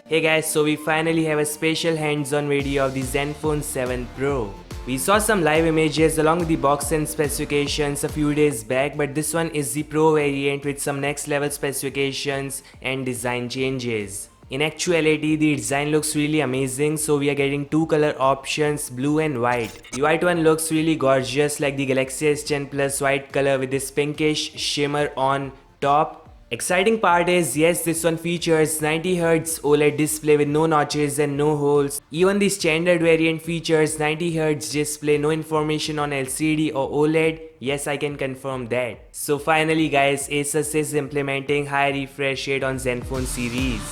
Hey guys, so we finally have a special hands-on video of the Zenfone 7 Pro. We saw some live images along with the box and specifications a few days back, but this one is the Pro variant with some next level specifications and design changes. In actuality, the design looks really amazing, so we are getting two color options, blue and white. The white one looks really gorgeous like the Galaxy S10 Plus white color with this pinkish shimmer on top. Exciting part is, yes, this one features 90Hz OLED display with no notches and no holes. Even the standard variant features 90Hz display, no information on LCD or OLED. Yes, I can confirm that. So finally guys, Asus is implementing high refresh rate on Zenfone series.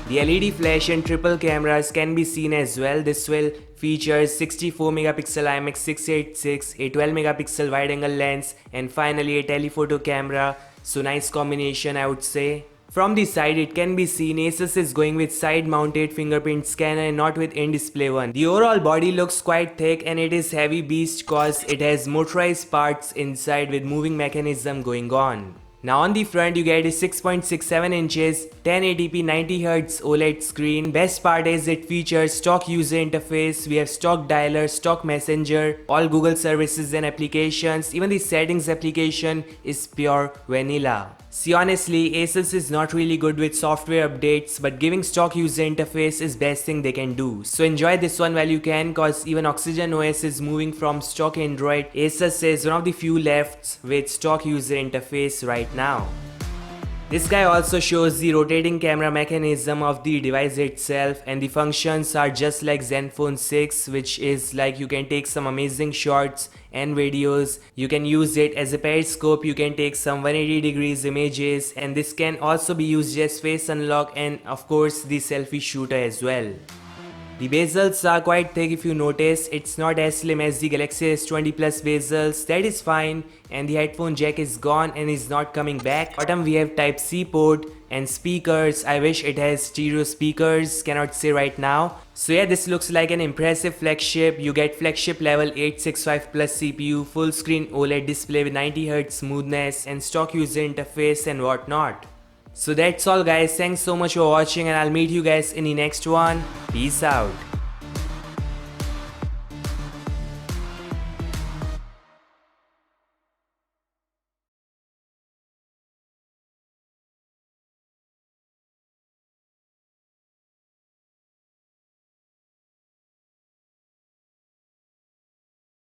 The LED flash and triple cameras can be seen as well. This will feature 64 megapixel IMX686, a 12 megapixel wide angle lens, and finally a telephoto camera. So nice combination, I would say. From the side it can be seen Asus is going with side mounted fingerprint scanner and not with in-display one. The overall body looks quite thick and it is heavy beast cause it has motorized parts inside with moving mechanism going on. Now on the front you get a 6.67 inches 1080p 90Hz OLED screen. Best part is it features stock user interface. We have stock dialer, stock messenger, all Google services and applications. Even the settings application is pure vanilla. See, honestly, Asus is not really good with software updates, but giving stock user interface is best thing they can do. So enjoy this one while you can, cause even Oxygen OS is moving from stock Android. Asus is one of the few left with stock user interface right now. This guy also shows the rotating camera mechanism of the device itself, and the functions are just like Zenfone 6, which is like you can take some amazing shots and videos. You can use it as a periscope, you can take some 180 degrees images, and this can also be used as face unlock and of course the selfie shooter as well. The bezels are quite thick if you notice. It's not as slim as the Galaxy S20 Plus bezels, that is fine, and the headphone jack is gone and is not coming back. Bottom we have Type-C port and speakers. I wish it has stereo speakers, cannot say right now. So yeah, this looks like an impressive flagship. You get flagship level 865 plus CPU, full screen OLED display with 90Hz smoothness and stock user interface and whatnot. So that's all guys, thanks so much for watching and I'll meet you guys in the next one. Peace out.